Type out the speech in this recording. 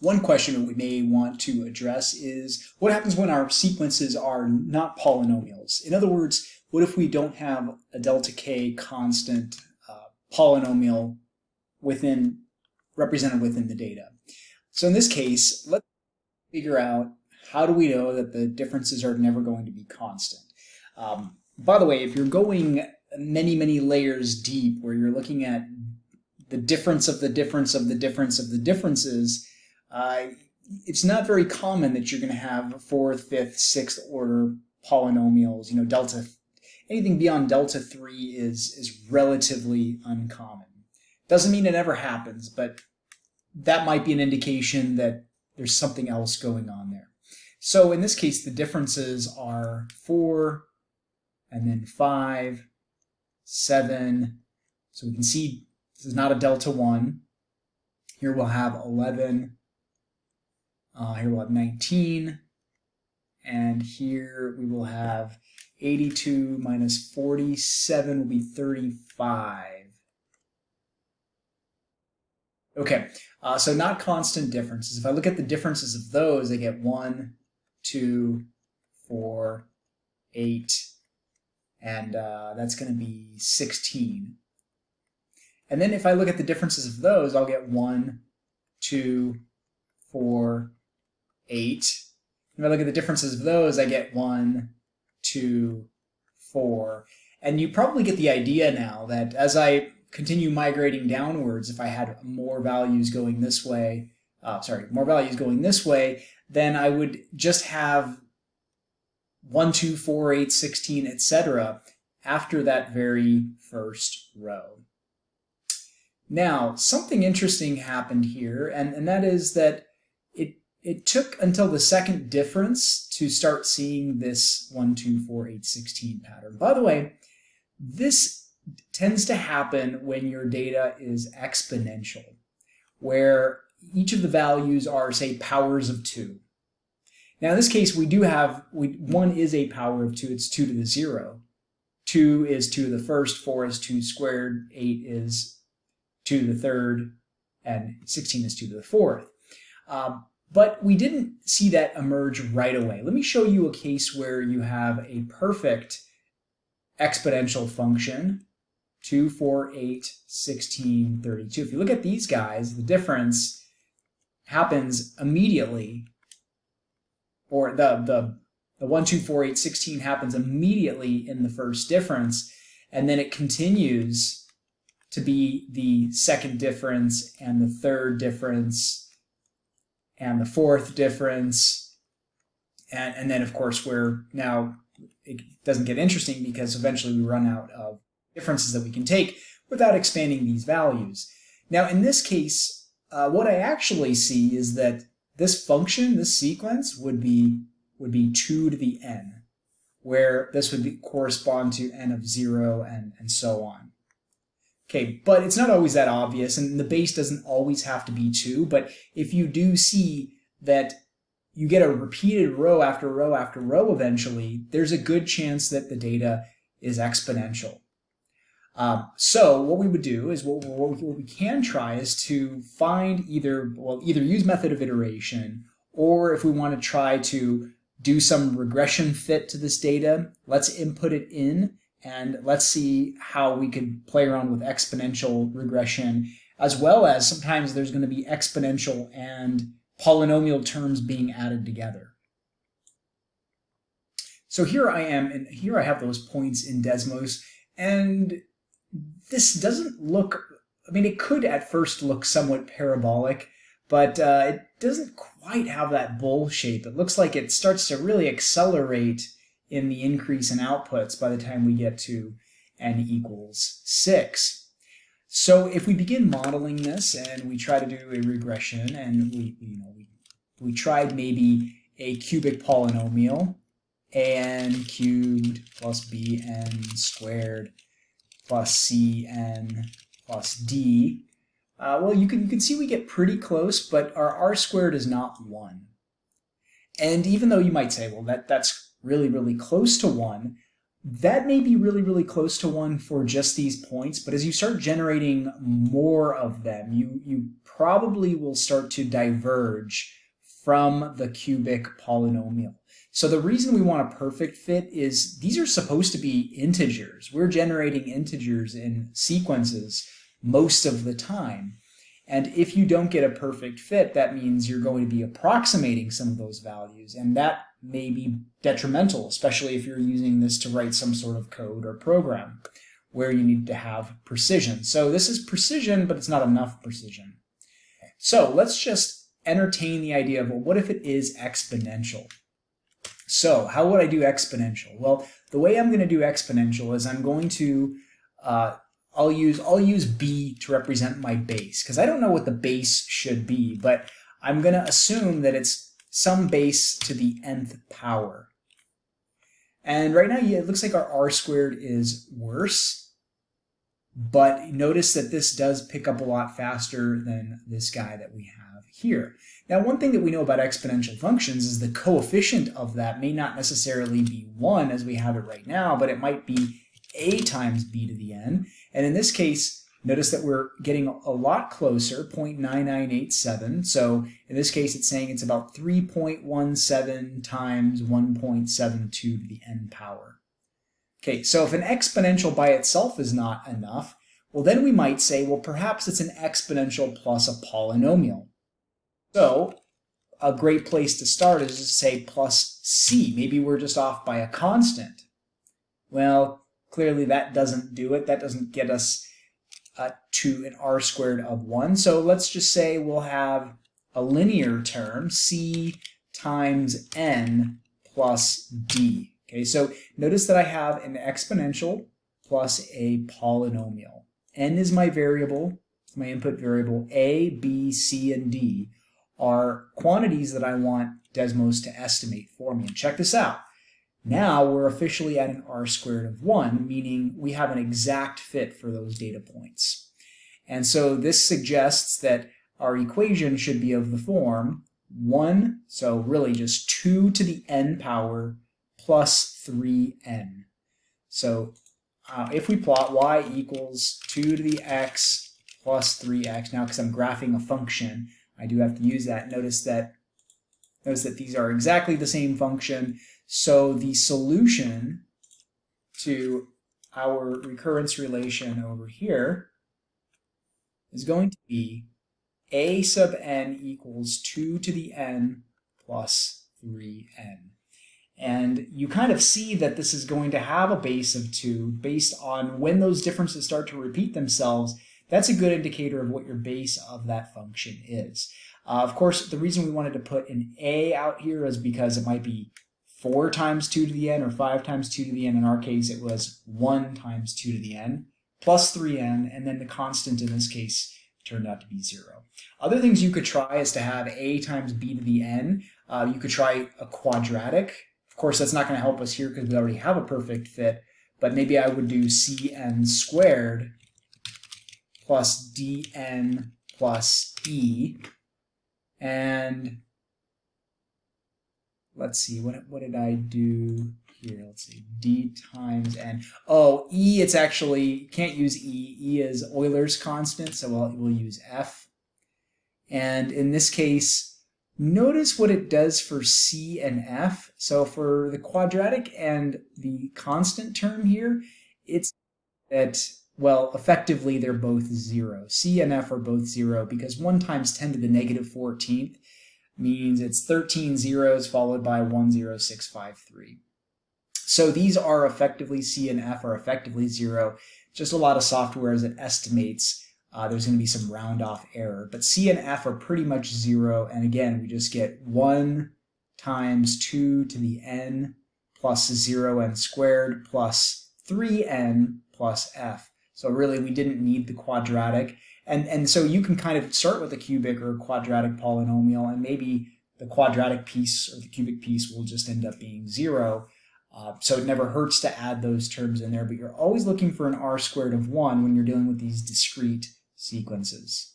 One question that we may want to address is what happens when our sequences are not polynomials? In other words, what if we don't have a delta k constant polynomial represented within the data? So in this case, let's figure out how do we know that the differences are never going to be constant. By the way, if you're going many, many layers deep where you're looking at the difference of the difference of the difference of the differences, it's not very common that you're going to have fourth, fifth, sixth order polynomials. You know, anything beyond delta 3 is relatively uncommon. Doesn't mean it never happens, but that might be an indication that there's something else going on there. So in this case, the differences are 4 and then 5, 7. So we can see this is not a delta 1. Here we'll have 11. Here we'll have 19. And here we will have 82 minus 47 will be 35. Okay, so not constant differences. If I look at the differences of those, I get 1, 2, 4, 8, and that's going to be 16. And then if I look at the differences of those, I'll get 1, 2, 4, 8. If I look at the differences of those, I get 1, 2, 4. And you probably get the idea now that as I continue migrating downwards, if I had more values going this way, then I would just have 1, 2, 4, 8, 16, etc. after that very first row. Now, something interesting happened here, and that is that it took until the second difference to start seeing this 1, 2, 4, 8, 16 pattern. By the way, this tends to happen when your data is exponential, where each of the values are, say, powers of 2. Now, in this case, we do have, 1 is a power of 2. It's 2 to the 0. 2 is 2 to the first, 4 is 2 squared, 8 is 2 to the third, and 16 is 2 to the fourth. But we didn't see that emerge right away. Let me show you a case where you have a perfect exponential function, 2, 4, 8, 16, 32. If you look at these guys, the difference happens immediately, or the 1, 2, 4, 8, 16 happens immediately in the first difference, and then it continues to be the second difference and the third difference and the fourth difference, and then of course it doesn't get interesting because eventually we run out of differences that we can take without expanding these values. Now in this case, what I actually see is that this function, this sequence, would be 2 to the n, where this would correspond to n of 0 and so on. Okay, but it's not always that obvious, and the base doesn't always have to be 2, but if you do see that you get a repeated row after row after row eventually, there's a good chance that the data is exponential. So what we would do is what we can try is to find either use method of iteration, or if we want to try to do some regression fit to this data, let's input it in and let's see how we can play around with exponential regression, as well as sometimes there's going to be exponential and polynomial terms being added together. So here I am, and here I have those points in Desmos, and this doesn't look, I mean, it could at first look somewhat parabolic, but it doesn't quite have that bowl shape. It looks like it starts to really accelerate in the increase in outputs by the time we get to n equals 6. So if we begin modeling this and we try to do a regression, and we tried maybe a cubic polynomial, an cubed plus bn squared plus cn plus d. Well, you can see we get pretty close, but our r squared is not 1. And even though you might say, well, that's really, really close to 1, that may be really, really close to 1 for just these points, but as you start generating more of them, you probably will start to diverge from the cubic polynomial. So the reason we want a perfect fit is these are supposed to be integers. We're generating integers in sequences most of the time. And if you don't get a perfect fit, that means you're going to be approximating some of those values, and that may be detrimental, especially if you're using this to write some sort of code or program where you need to have precision. So this is precision, but it's not enough precision. So let's just entertain the idea of, well, what if it is exponential? So how would I do exponential? Well, the way I'm going to do exponential is I'm going to I'll use b to represent my base, because I don't know what the base should be, but I'm going to assume that it's some base to the nth power. And right now, yeah, it looks like our r squared is worse, but notice that this does pick up a lot faster than this guy that we have here. Now, one thing that we know about exponential functions is the coefficient of that may not necessarily be 1 as we have it right now, but it might be a times b to the n. And in this case, notice that we're getting a lot closer, 0.9987. So in this case, it's saying it's about 3.17 times 1.72 to the n power. Okay, so if an exponential by itself is not enough, well, then we might say, well, perhaps it's an exponential plus a polynomial. So a great place to start is to say plus c. Maybe we're just off by a constant. Well, clearly that doesn't do it. That doesn't get us to an r squared of 1. So let's just say we'll have a linear term, c times n plus d. Okay, so notice that I have an exponential plus a polynomial. N is my variable, my input variable. A, b, c, and d are quantities that I want Desmos to estimate for me. And check this out. Now we're officially at an r squared of 1, meaning we have an exact fit for those data points. And so this suggests that our equation should be of the form 1, so really just 2 to the n power plus 3n. So if we plot y equals 2 to the x plus 3x, now because I'm graphing a function, I do have to use that. Notice that these are exactly the same function. So the solution to our recurrence relation over here is going to be a sub n equals 2 to the n plus 3n. And you kind of see that this is going to have a base of 2 based on when those differences start to repeat themselves. That's a good indicator of what your base of that function is. Of course, the reason we wanted to put an a out here is because it might be 4 times 2 to the n or 5 times 2 to the n. In our case, it was 1 times 2 to the n plus 3n, and then the constant in this case turned out to be 0. Other things you could try is to have a times b to the n. You could try a quadratic. Of course, that's not going to help us here because we already have a perfect fit, but maybe I would do cn squared plus dn plus e. And let's see, what did I do here? Let's see, d times n. Oh, e, it's actually, can't use e. E is Euler's constant, so we'll use f. And in this case, notice what it does for c and f. So for the quadratic and the constant term here, it's that, well, effectively they're both 0. C and f are both 0 because 1 times 10 to the negative 14th means it's 13 zeros followed by 10653. So these are effectively, C and F are effectively 0. Just a lot of software as it estimates there's going to be some round off error. But C and F are pretty much 0. And again, we just get 1 times 2 to the n plus 0n squared plus 3n plus f. So really, we didn't need the quadratic. And so you can kind of start with a cubic or a quadratic polynomial, and maybe the quadratic piece or the cubic piece will just end up being 0. So it never hurts to add those terms in there, but you're always looking for an r squared of 1 when you're dealing with these discrete sequences.